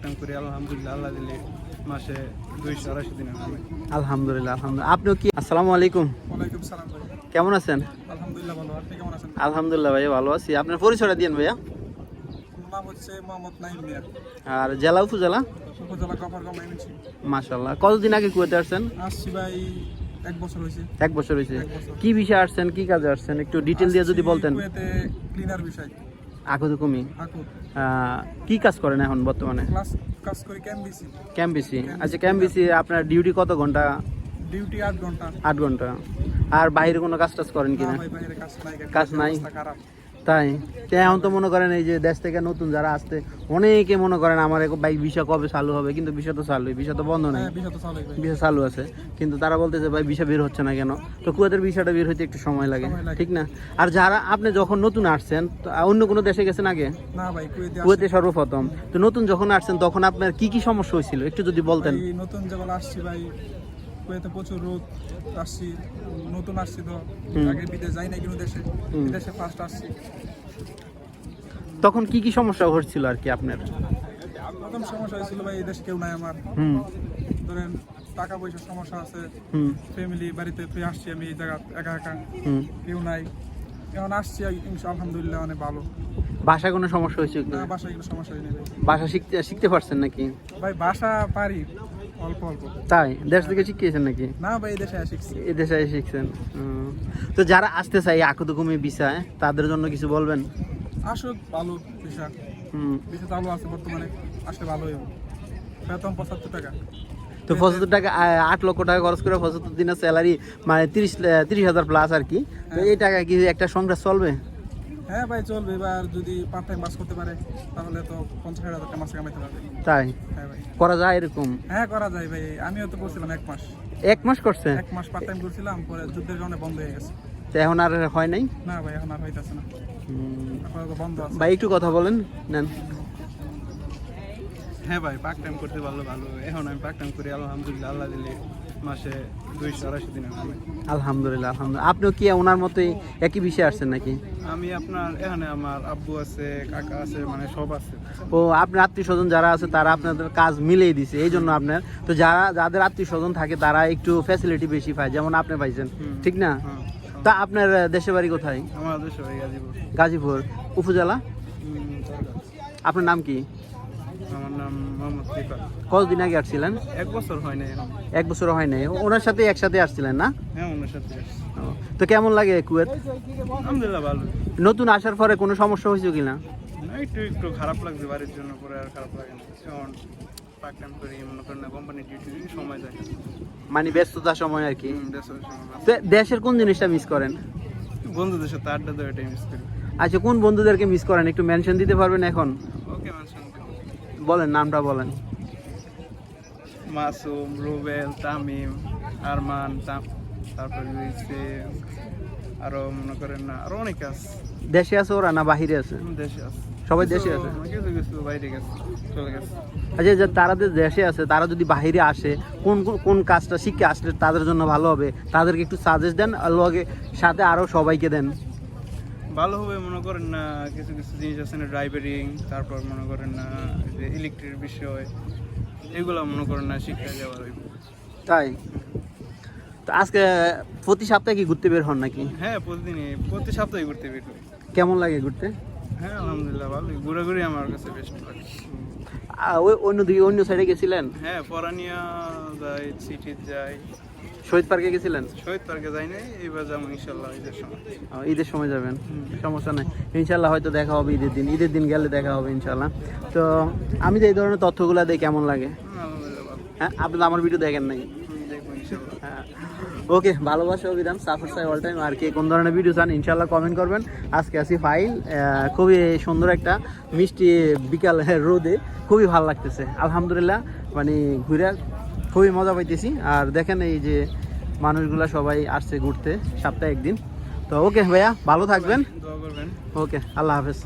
করি আলহামদুলিল্লাহ, আল্লাহ দিলে মাসে 200-250 দিনের নামে। আলহামদুলিল্লাহ আলহামদুলিল্লাহ। আপনিও কি? আসসালামু আলাইকুম। ওয়ালাইকুম সালাম ভাই। কেমন আছেন? আলহামদুলিল্লাহ ভালো, আপনি কেমন আছেন? আলহামদুলিল্লাহ ভাইয়া ভালো আছি। আপনার পরিচয়টা দিন ভাইয়া। নাম হচ্ছে মোহাম্মদ নাইম মিয়া, আর জেলা উপজেলা? উপজেলা গফরগাঁও ময়মনসিংহ। মাশাআল্লাহ। কতদিন আগে কুয়েতে আসছেন? আসছি ভাই 1 বছর হয়েছে। 1 বছর হয়েছে। 1 বছর। কি বিষয়ে আসছেন, কি কাজে আসছেন, একটু ডিটেল দিয়ে যদি বলতেন। কুয়েতে ক্লিনার বিষয়। আকুত কমি। আকুত। কি কাজ করেন এখন বর্তমানে? কাজ করি ক্যাম্বিসি। ক্যাম্বিসি। আচ্ছা, ক্যাম্বিসি আপনার ডিউটি কত ঘন্টা? ডিউটি 8 ঘন্টা। 8 ঘন্টা। আর বাইরে কোনো কাজ টাজ করেন কিনা? না ভাই, বাইরে কাজ নাই। কাজ নাই? অবস্থা খারাপ। তাই তো এখন তো মনে করেন এই যে দেশ থেকে নতুন যারা আসছে অনেকে মনে করেন আমার বাইক ভিসা কবে চালু হবে, কিন্তু ভিসা তো চালু, ভিসা তো বন্ধ নেই। হ্যাঁ, ভিসা তো চালুই ভাই। ভিসা চালু আছে, কিন্তু তারা বলতেছে ভাই ভিসা বের হচ্ছে না কেন? তো কুয়েতের ভিসাটা বের হইতে একটু সময় লাগে, ঠিক না? আর যারা আপনি যখন নতুন আসছেন অন্য কোনো দেশে গেছেন আগে? না ভাই, কুয়েতে সর্বপ্রথম। তো নতুন যখন আসছেন তখন আপনার কি কি সমস্যা হয়েছিল একটু যদি বলতেন। নতুন যখন আসছি ভাই, কুয়েতে প্রচুর রোদ। আসছি নতুন, আসছি তো আগে বিদেশ যাই না কোনো দেশে, বিদেশে ফার্স্ট আসছি। তখন কি কি সমস্যা হচ্ছিল আর কি আপনার? প্রথম সমস্যা হয়েছিল ভাই, এই দেশে কেউ নাই আমার। ধরেন টাকা পয়সার সমস্যা আছে, ফ্যামিলি বাড়িতে ফিরে আসছি আমি এই জায়গা একা একা, কেউ নাই। এখন আসছি আলহামদুলিল্লাহ অনেক ভালো। ভাষা কোনো সমস্যা হয়েছে? না, ভাষায় কোনো সমস্যা হয়নি ভাই। ভাষা শিখতে পারছেন নাকি? ভাই ভাষা পারি অল্প অল্প। তাই দেশ থেকে শিখিয়েছেন নাকি? না ভাই, এই দেশে শিখছি। এই দেশে শিখছেন। তো যারা আসতে চাই আকুতকুমি বিষয়, তাদের জন্য কিছু বলবেন? আসুক, ভালো ভিসা। ভিসা চালু আছে বর্তমানে, আসলে ভালোই। বেতন 75 টাকা। তো 75 টাকা, 8 লক্ষ টাকা খরচ করে 75 দিনের স্যালারি, মানে 30,000 প্লাস আর কি। তো এই টাকা কি একটা সংসার চলবে? হ্যাঁ ভাই চলবে। এবার যদি পার্ট টাইম কাজ করতে পারে তাহলে তো 50,000 টাকা মাসে কামাইতে পারবে। তাই? হ্যাঁ ভাই, করা যায় এরকম? হ্যাঁ করা যায় ভাই। আমিও তো করছিলাম 1 মাস। 1 মাস করছেন? 1 মাস পার্ট টাইম করছিলাম, পরে যুদ্ধের কারণে বন্ধ হয়ে গেছে। তো এখন আর হয় নাই? না ভাই, এখন আর হইতাছে না, এখন তো বন্ধ আছে। ভাই একটু কথা বলেন নেন। হ্যাঁ ভাই, পার্ট টাইম করতে ভালো। এখন আমি পার্ট টাইম করি আলহামদুলিল্লাহ, আল্লাহ দিলে মাসে 200-250 দিনের নামে। আলহামদুলিল্লাহ আলহামদুলিল্লাহ। আপনিও কি ওনার মতোই একই বিষয়ে আসছেন নাকি? আমি আপনার এখানে আমার আব্বু আছে, কাকা আছে, মানে সব আছে। ও, আপনার আত্মীয় স্বজন যারা আছে তারা আপনাদের কাজ মিলিয়ে দিছে এই জন্য আপনার। তো যাদের আত্মীয় স্বজন থাকে তারা একটু ফ্যাসিলিটি বেশি পায়, যেমন আপনি পাইছেন, ঠিক না? তা আপনার দেশের বাড়ি কোথায়? আমার দেশের বাড়ি গাজীপুর। গাজীপুর উপজেলা? আপনার নাম কি? আমার নাম মোহাম্মদ রিফাত। কতদিন আগে আসছিলেন? 1 বছর হয় না এখন। 1 বছর হয় নাই। ওনার সাথে একসাথে আসছিলেন না? হ্যাঁ, ওনার সাথে আসছি। তো কেমন লাগে কুয়েত? আলহামদুলিল্লাহ ভালো। নতুন আসার পরে কোনো সমস্যা হয়েছে কিনা? একটু খারাপ লাগছে বাড়ির জন্য, পরে আর খারাপ লাগে না। এখন পার্ট টাইম করি, মনে করেন না কোম্পানি ডিউটি সময় যায়, মানে ব্যস্ততার সময় আর কি। দেশের সময়। তো দেশের কোন জিনিসটা মিস করেন? বন্ধুদের সাথে আড্ডা দেওয়া, এটাই মিস করি। আচ্ছা, কোন বন্ধুদেরকে মিস করেন একটু মেনশন দিতে পারবেন এখন? ওকে, মেনশন বলেন, নামটা বলেন। মাসুম, রুবেল, তামিম, আরমান, তারপরে আরো মনে করেন না আরো অনেক আছে। দেশে আছে ওরা না বাহিরে আছে? দেশে আছে, সবাই দেশে আছে। কিছু বাইরে গেছে, চলে গেছে। আচ্ছা, যে তারা যে দেশে আছে তারা যদি বাহিরে আসে কোন কোন কাজটা শিখে আসলে তাদের জন্য ভালো হবে, তাদেরকে একটু সাজেস্ট দেন, আর লগে সাথে আরো সবাইকে দেন। ভালো হবে মনে করেন না, কিছু জিনিস আছে না, ড্রাইভারিং, তারপর মনে করেন না যে ইলেকট্রিক বিষয়, এগুলো মনে করেন না শিক্ষা দেওয়া হইব। তাই? তো আজকে প্রতি সপ্তাহে কি ঘুরতে বের হন নাকি? হ্যাঁ, প্রতি সপ্তাহে ঘুরতে বের হই। কেমন লাগে ঘুরতে? হ্যাঁ আলহামদুলিল্লাহ ভালোই, ঘোরাঘুরি আমার কাছে বেস্ট লাগে। ওই অন্য সাইডে গেছিলেন? হ্যাঁ, পরানিয়া যাই, সিটি যাই। শহীদ পার্কে গেছিলেন? শহীদ পার্কে যাই নাই, এইবার যাবো ইনশাল্লাহ ঈদের সময়। ঈদের সময় যাবেন? সমস্যা নেই, ইনশাল্লাহ হয়তো দেখা হবে ঈদের দিন গেলে দেখা হবে ইনশাল্লাহ। তো আমি যে এই ধরনের তথ্যগুলো দিই কেমন লাগে? আলহামদুলিল্লাহ ভালো। হ্যাঁ, আপনি তো আমার ভিডিও দেখেন নাই? দেখবো ইনশাল্লাহ। হ্যাঁ, ওকে, ভালোবাসা অভিধান সাফর সাই অল টাইম। আর কি কোন ধরনের ভিডিও চান ইনশাল্লাহ কমেন্ট করবেন। আজকে আসি ফাইল, খুবই সুন্দর একটা মিষ্টি বিকাল রোদে, খুবই ভালো লাগতেছে আলহামদুলিল্লাহ। মানে ঘুরে খুবই মজা পাইতেছি। আর দেখেন এই যে মানুষগুলা সবাই আসছে ঘুরতে সপ্তাহে 1 দিন। তো ওকে ভাইয়া, ভালো থাকবেন। দোয়া করবেন। ওকে, আল্লাহ হাফেজ।